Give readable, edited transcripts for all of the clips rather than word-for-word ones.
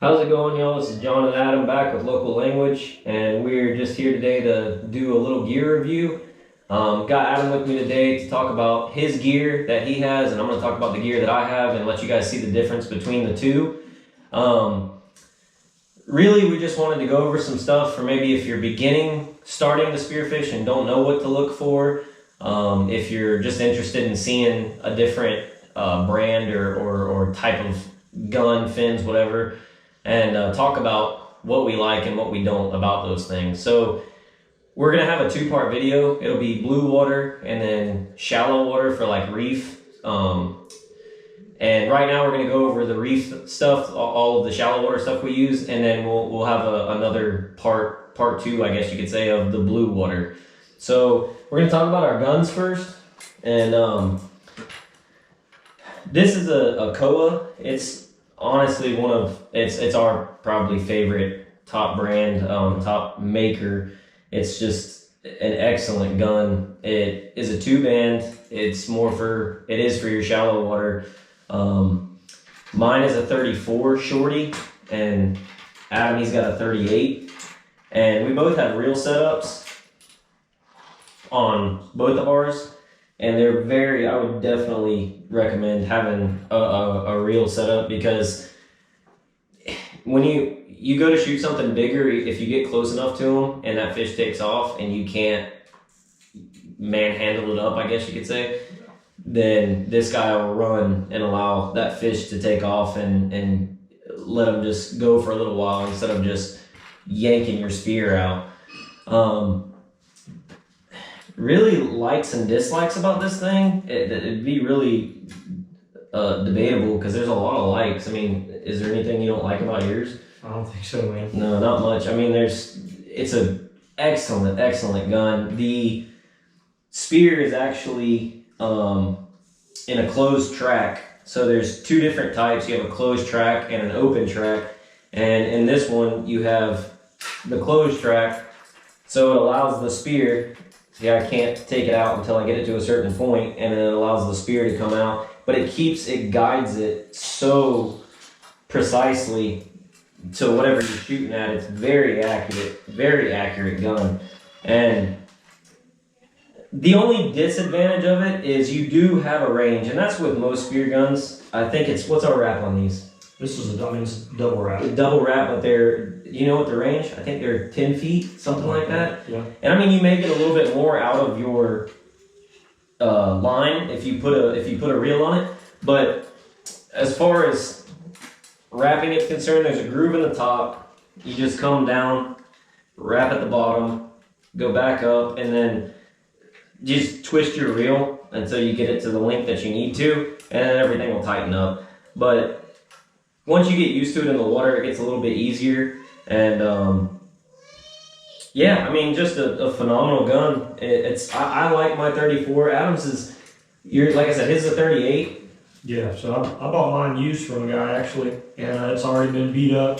How's it going, y'all? This is John and Adam back with Local Language, and we're just here today to do a little gear review. Got Adam with me today to talk about his gear that he has, and I'm going to talk about the gear that I have and let you guys see the difference between the two. Really, we just wanted to go over some stuff for maybe if you're starting to spearfish and don't know what to look for. If you're just interested in seeing a different brand or type of gun, fins, whatever, and talk about what we like and what we don't about those things. So we're gonna have a two-part video. It'll be blue water and then shallow water for like reef. And right now we're gonna go over the reef stuff, all of the shallow water stuff we use, and then we'll have another part two, I guess you could say, of the blue water. So we're gonna talk about our guns first, and this is a Koa. It's honestly it's our probably favorite top brand, top maker. It's just an excellent gun. It is a 2-band. It is for your shallow water. Mine is a 34 shorty, and Adam, he's got a 38, and we both have reel setups on both of ours, and I would definitely recommend having a reel setup, because when you go to shoot something bigger, if you get close enough to them and that fish takes off and you can't manhandle it up, I guess you could say, then this guy will run and allow that fish to take off and let him just go for a little while instead of just yanking your spear out. Really likes and dislikes about this thing, it'd be really debatable because there's a lot of likes. I mean, is there anything you don't like about yours? I don't think so, man. No, not much. I mean, it's a excellent gun. The spear is actually in a closed track. So there's two different types. You have a closed track and an open track. And in this one, you have the closed track. So it allows the spear, see, I can't take it out until I get it to a certain point, and then it allows the spear to come out. But it guides it so precisely to whatever you're shooting at. It's very accurate gun. And the only disadvantage of it is you do have a range, and that's with most spear guns. I think what's our wrap on these? This is it's double wrap. A double wrap, but you know what the range? I think they're 10 feet, something like that. Yeah. And I mean, you may get a little bit more out of your line if you put a reel on it, but as far as wrapping it's concerned, there's a groove in the top. You just come down, wrap at the bottom, go back up, and then just twist your reel until you get it to the length that you need to, and then everything will tighten up. But once you get used to it in the water, it gets a little bit easier. And yeah, I mean, just a phenomenal gun. I like my 34. Adams is, like I said, his is a 38. Yeah, so I bought mine used from a guy actually, and it's already been beat up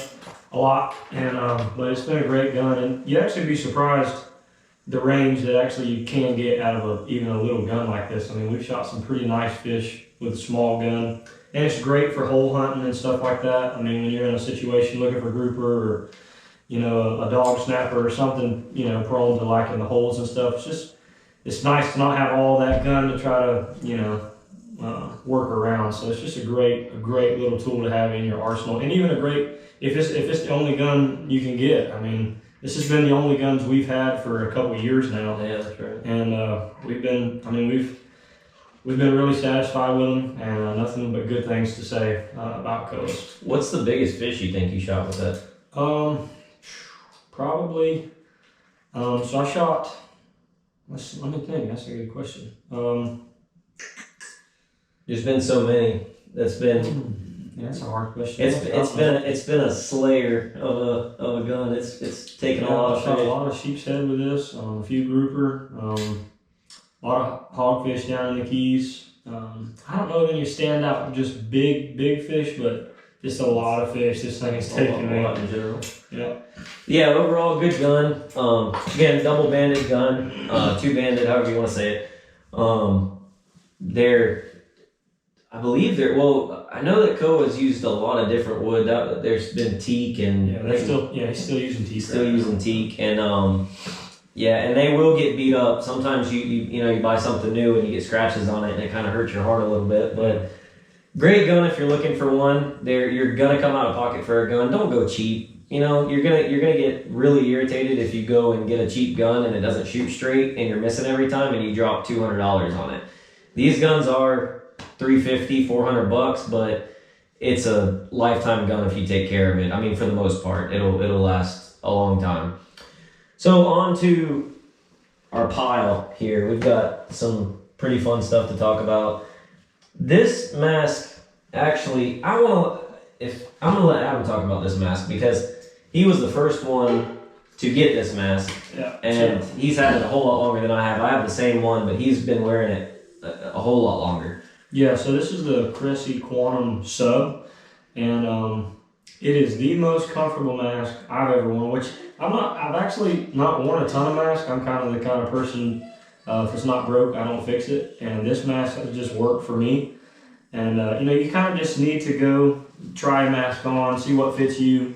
a lot, and but it's been a great gun, and you'd actually be surprised the range that actually you can get out of even a little gun like this. I mean, we've shot some pretty nice fish with a small gun, and it's great for hole hunting and stuff like that. I mean, when you're in a situation looking for grouper or, you know, a dog snapper or something, you know, prone to liking the holes and stuff, it's nice to not have all that gun to try to, you know, work around. So it's just a great little tool to have in your arsenal, and even a great, if it's the only gun you can get. I mean, this has been the only guns we've had for a couple of years now. Yeah, that's right. And we've been really satisfied with them, and nothing but good things to say about Coast. What's the biggest fish you think you shot with that? Probably. So I shot. Let me think. That's a good question. There's been so many. That's been. Yeah, that's a hard question. It's been a slayer of a gun. It's taken a lot of shot fish. a lot of sheep's head with this. A few grouper. A lot of hogfish down in the Keys. I don't know if any stand out just big fish, but just a lot of fish. This thing is taking a lot in general. Yeah. Yeah, overall good gun. Again, double banded gun, 2-banded, however you want to say it. I believe there. Well, I know that Co has used a lot of different wood. There's been teak and he's still using teak. Still using teak, and yeah, and they will get beat up. Sometimes you buy something new and you get scratches on it, and it kind of hurts your heart a little bit. But great gun if you're looking for one. You're gonna come out of pocket for a gun. Don't go cheap. You're gonna get really irritated if you go and get a cheap gun and it doesn't shoot straight and you're missing every time and you drop $200 on it. These guns are $350, $400, but it's a lifetime gun if you take care of it. I mean, for the most part, it'll last a long time. So on to our pile here. We've got some pretty fun stuff to talk about. This mask, actually, I'm gonna let Adam talk about this mask because he was the first one to get this mask, and he's had it a whole lot longer than I have. I have the same one, but he's been wearing it a whole lot longer. Yeah, so this is the Cressy Quantum Sub, and it is the most comfortable mask I've ever worn. Which I've actually not worn a ton of masks. I'm kind of the kind of person, if it's not broke, I don't fix it. And this mask has just worked for me. And you kind of just need to go try a mask on, see what fits you.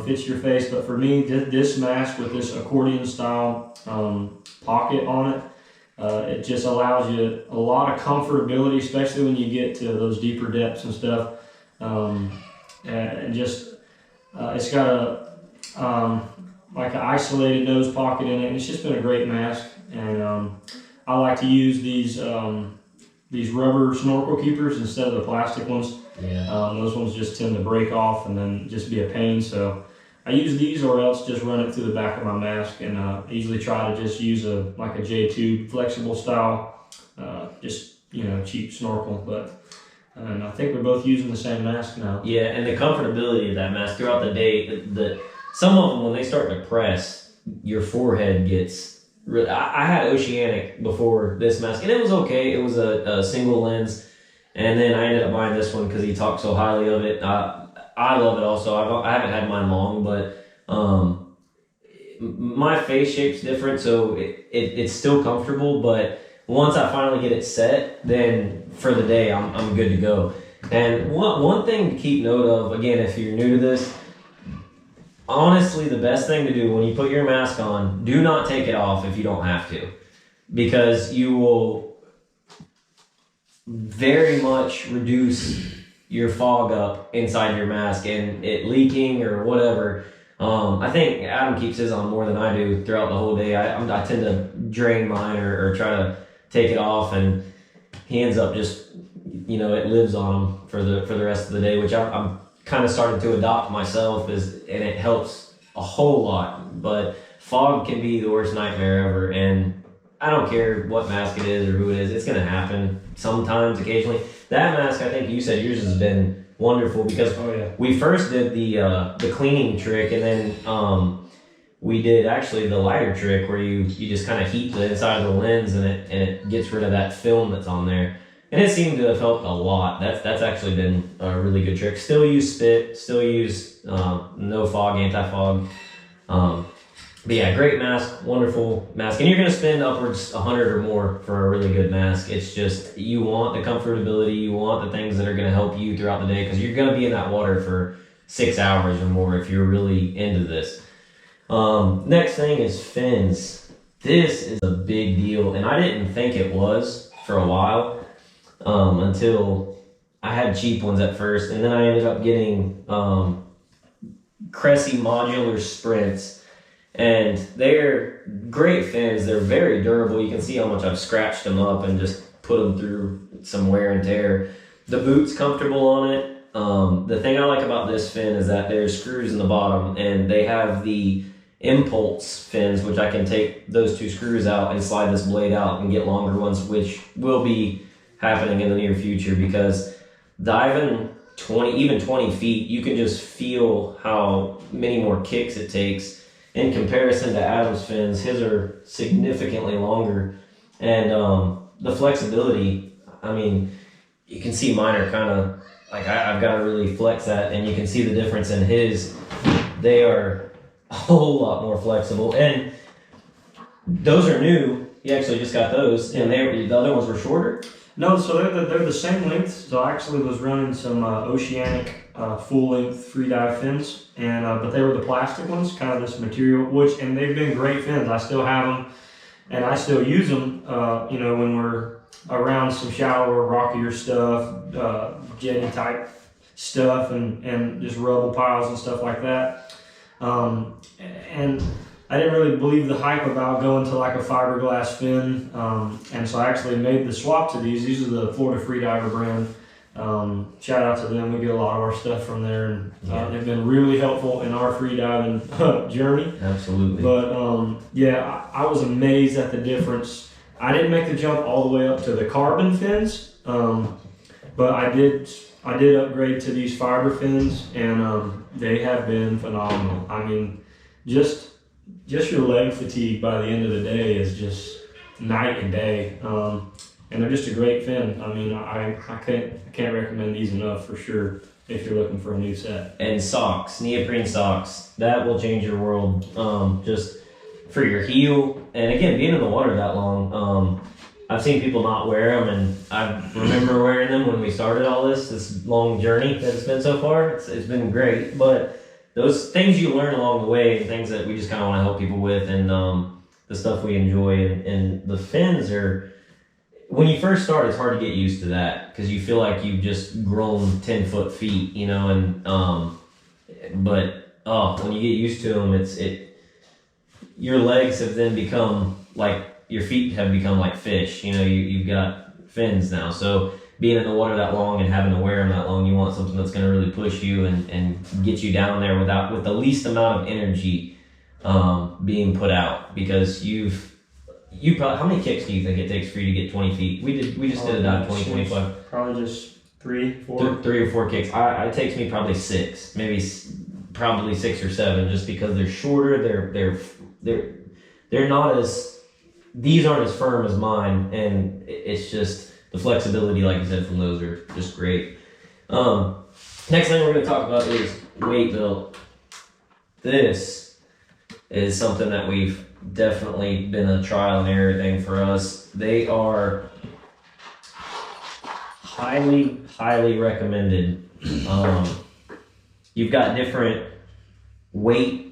Fits your face, but for me, this mask with this accordion style pocket on it, it just allows you a lot of comfortability, especially when you get to those deeper depths and stuff. And just it's got a like an isolated nose pocket in it, and it's just been a great mask. And I like to use these rubber snorkel keepers instead of the plastic ones. Yeah. Those ones just tend to break off and then just be a pain. So I use these, or else just run it through the back of my mask, and I usually try to just use a J-tube flexible style, just cheap snorkel. But and I think we're both using the same mask now. Yeah, and the comfortability of that mask throughout the day. Some of them, when they start to press, your forehead gets really. I had Oceanic before this mask, and it was okay. It was a single lens. And then I ended up buying this one because he talked so highly of it. I love it also. I haven't had mine long, but my face shape's different, so it's still comfortable. But once I finally get it set, then for the day I'm good to go. And one thing to keep note of, again, if you're new to this, honestly, the best thing to do when you put your mask on, do not take it off if you don't have to, because you will very much reduce your fog up inside your mask and it leaking or whatever. I think Adam keeps his on more than I do throughout the whole day. I tend to drain mine or try to take it off, and he ends up just, it lives on him for the rest of the day, which I'm kind of starting to adopt myself, and it helps a whole lot. But fog can be the worst nightmare ever, and I don't care what mask it is or who it is, it's going to happen sometimes, occasionally. That mask, I think you said yours has been wonderful because we first did the cleaning trick, and then we did actually the lighter trick where you just kind of heat the inside of the lens and it gets rid of that film that's on there. And it seemed to have helped a lot. That's actually been a really good trick. Still use spit, still use no fog, anti-fog. But yeah, great mask, wonderful mask. And you're going to spend upwards $100 or more for a really good mask. It's just, you want the comfortability, you want the things that are going to help you throughout the day, because you're going to be in that water for 6 hours or more if you're really into this. Next thing is fins. This is a big deal, and I didn't think it was for a while until I had cheap ones at first, and then I ended up getting Cressy modular sprints. And they're great fins. They're very durable. You can see how much I've scratched them up and just put them through some wear and tear. The boot's comfortable on it. The thing I like about this fin is that there's screws in the bottom, and they have the impulse fins, which I can take those 2 screws out and slide this blade out and get longer ones, which will be happening in the near future, because diving 20 feet, you can just feel how many more kicks it takes. In comparison to Adam's fins, his are significantly longer. And the flexibility, I mean, you can see mine are kind of, like I've got to really flex that, and you can see the difference in his. They are a whole lot more flexible. And those are new. He actually just got those, and the other ones were shorter. No, so they're the same length. So I actually was running some Oceanic full length free dive fins, and but they were the plastic ones, kind of this material, and they've been great fins. I still have them, and I still use them. You know, when we're around some shallower, rockier stuff, jetty type stuff, and just rubble piles and stuff like that. And I didn't really believe the hype about going to like a fiberglass fin, and so I actually made the swap to these. These are the Florida Freediver brand. Shout out to them. We get a lot of our stuff from there, and they've been really helpful in our freediving journey. Absolutely. But yeah, I was amazed at the difference. I didn't make the jump all the way up to the carbon fins, but I did upgrade to these fiber fins, and they have been phenomenal. I mean, just your leg fatigue by the end of the day is just night and day. And they're just a great fin. I mean, I can't recommend these enough for sure if you're looking for a new set. And socks, neoprene socks, that will change your world. Just for your heel, and again, being in the water that long, I've seen people not wear them, and I remember wearing them when we started all this long journey that it's been so far. It's been great, but those things you learn along the way, and things that we just kind of want to help people with, and the stuff we enjoy, and the fins are, when you first start, it's hard to get used to that, because you feel like you've just grown 10-foot feet, you know, and but when you get used to them, your legs have then become like, your feet have become like fish, you know, you've got fins now. So being in the water that long and having to wear them that long, you want something that's going to really push you and get you down there with the least amount of energy being put out, because you probably, how many kicks do you think it takes for you to get 20 feet? We just did a dive 25. Probably just 3, 4. 3 or 4 kicks. It takes me probably 6, probably 6 or 7, just because they're shorter. They're not as, these aren't as firm as mine, and it's just the flexibility, like you said, from those are just great. Next thing we're going to talk about is weight belt. This is something that we've definitely been a trial and error thing for us. They are highly recommended. You've got different weight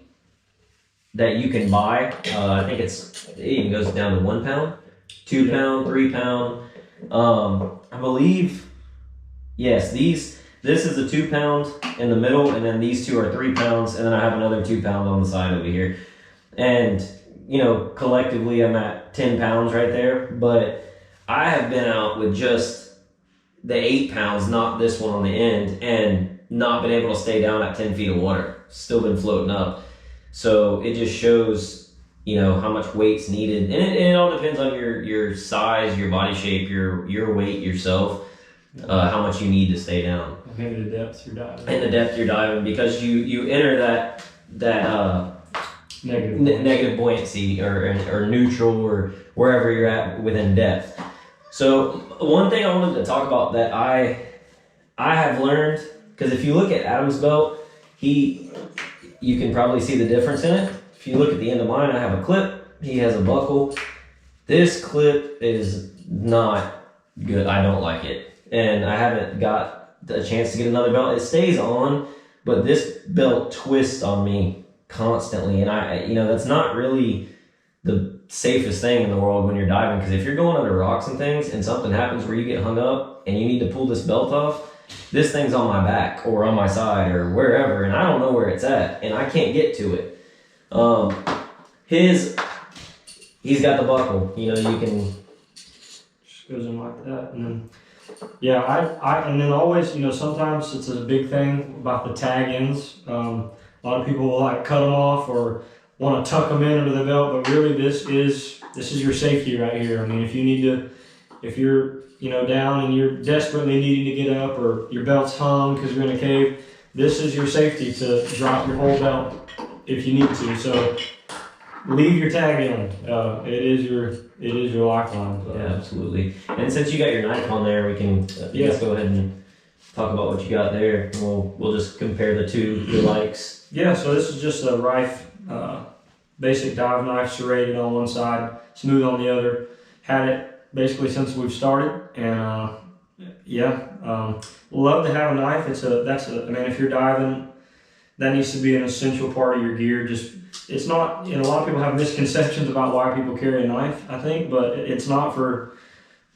that you can buy. I think it even goes down to 1 pound, 2 pound, 3 pound. I believe, yes, this is a 2 pound in the middle, and then these two are 3 pounds, and then I have another 2 pound on the side over here. And, you know, collectively I'm at 10 pounds right there, but I have been out with just the 8 pounds, not this one on the end, and not been able to stay down at 10 feet of water. Still been floating up. So it just shows, you know, how much weight's needed, and it all depends on your size, your body shape, your weight yourself, how much you need to stay down. Maybe the depth you're diving. And the depth you're diving, because you enter that negative buoyancy or neutral, or wherever you're at within depth. So one thing I wanted to talk about that I have learned, because if you look at Adam's belt, you can probably see the difference in it. If you look at the end of mine, I have a clip. He has a buckle. This clip is not good. I don't like it. And I haven't got a chance to get another belt. It stays on, but this belt twists on me constantly. And that's not really the safest thing in the world when you're diving, because if you're going under rocks and things and something happens where you get hung up and you need to pull this belt off, this thing's on my back or on my side or wherever, and I don't know where it's at, and I can't get to it. He's got the buckle. You know, you can just goes in like that, and then and then always, you know, sometimes it's a big thing about the tag ends. A lot of people will like cut them off or want to tuck them in under the belt, but really this is your safety right here. I mean, if you're you know, down and you're desperately needing to get up, or your belt's hung because you're in a cave, this is your safety to drop your whole belt if you need to. So leave your tag in. It is your lifeline. Yeah, absolutely. And since you got your knife on there, we can just go ahead and talk about what you got there. We'll just compare the two likes. Yeah, so this is just a Rife basic dive knife, serrated on one side, smooth on the other. Had it basically since we've started, and love to have a knife. I mean, if you're diving, that needs to be an essential part of your gear. It's not, a lot of people have misconceptions about why people carry a knife, I think, but it's not for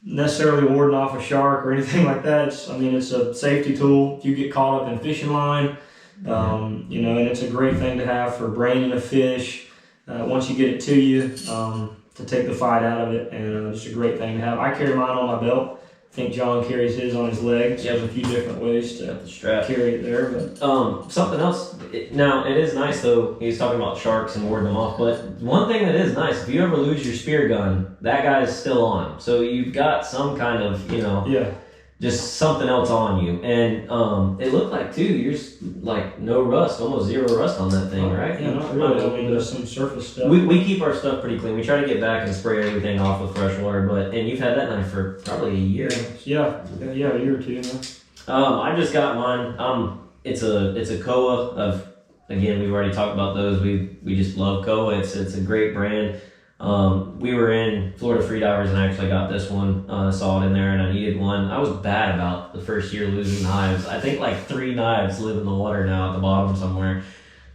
necessarily warding off a shark or anything like that. It's a safety tool if you get caught up in fishing line, and it's a great thing to have for braining a fish once you get it to you, to take the fight out of it, and just a great thing to have. I carry mine on my belt. I think John carries his on his leg. So there's a few different ways to carry it there. But something else. Now it is nice though. He's talking about sharks and warding them off. But one thing that is nice, if you ever lose your spear gun, that guy's still on. So you've got some kind of just something else on you. And it looked like too, you're like no rust, almost zero rust on that thing, right? Yeah, not really. There's some surface stuff. We keep our stuff pretty clean. We try to get back and spray everything off with fresh water, and you've had that knife for probably a year. Yeah, a year or two. Yeah. I just got mine. It's a Koa. Again, we've already talked about those. We just love Koa. It's a great brand. We were in Florida Freedivers and I actually got this one, saw it in there and I needed one. I was bad about the first year losing knives. I think like 3 knives live in the water now at the bottom somewhere.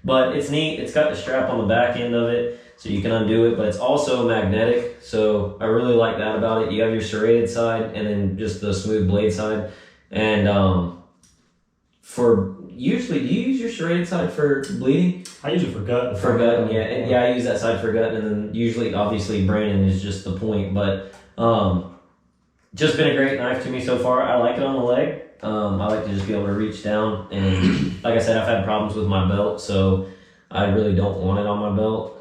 But it's neat. It's got the strap on the back end of it so you can undo it, but it's also magnetic. So I really like that about it. You have your serrated side and then just the smooth blade side. And usually, do you use your serrated side for bleeding? I use it for gut. For gut, yeah. And I use that side for gut, and then usually, obviously, braining is just the point. But just been a great knife to me so far. I like it on the leg. I like to just be able to reach down. And like I said, I've had problems with my belt, so I really don't want it on my belt.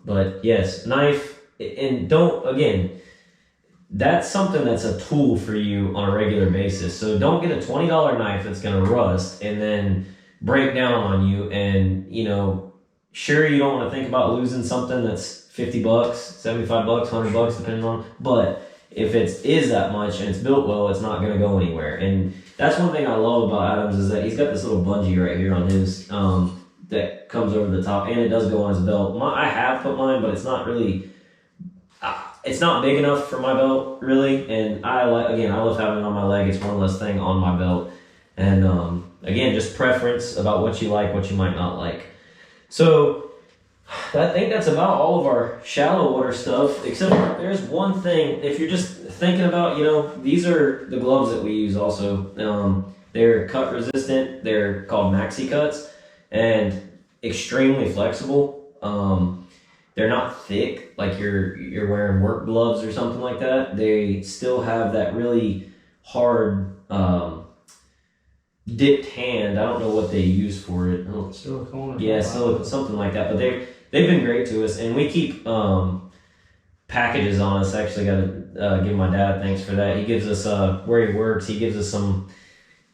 But yes, knife, and that's something that's a tool for you on a regular basis. So don't get a $20 knife that's going to rust and then break down on you. And, sure, you don't want to think about losing something that's $50, $75, $100, depending on, but if it is that much and it's built well, it's not going to go anywhere. And that's one thing I love about Adams is that he's got this little bungee right here on his, that comes over the top, and it does go on his belt. I have put mine, but it's not really, it's not big enough for my belt, really, and I love having it on my leg. It's one less thing on my belt. And again, just preference about what you like, what you might not like. So I think that's about all of our shallow water stuff, except for there's one thing. If you're just thinking about, these are the gloves that we use also. They're cut resistant. They're called Maxi Cuts and extremely flexible. They're not thick like you're wearing work gloves or something like that. They still have that really hard dipped hand. I don't know what they use for it. Silicone. Yeah, something like that. But they've been great to us, and we keep packages on us. I actually got to give my dad thanks for that. He gives us where he works. He gives us some.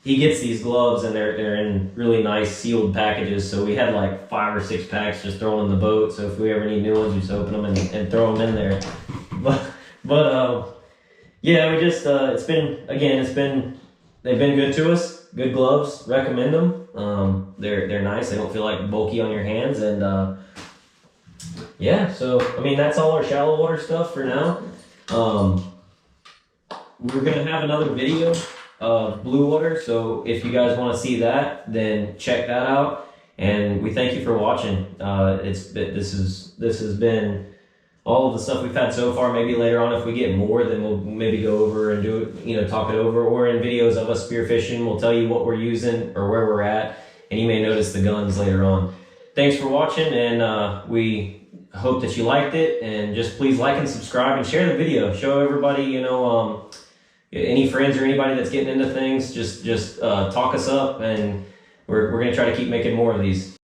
He gets these gloves and they're in really nice sealed packages. So we had like 5 or 6 packs just thrown in the boat. So if we ever need new ones, we just open them and throw them in there. But yeah, we just they've been good to us. Good gloves, recommend them. They're nice. They don't feel like bulky on your hands, and yeah. So that's all our shallow water stuff for now. We're gonna have another video of blue water, so if you guys want to see that, then check that out. And we thank you for watching. This has been all of the stuff we've had so far. Maybe later on, if we get more, then we'll maybe go over and do it, talk it over, or in videos of us spearfishing, we'll tell you what we're using or where we're at, and you may notice the guns later on. Thanks for watching, and we hope that you liked it, and just please like and subscribe and share the video. Show everybody, any friends or anybody that's getting into things, just talk us up, and we're going to try to keep making more of these.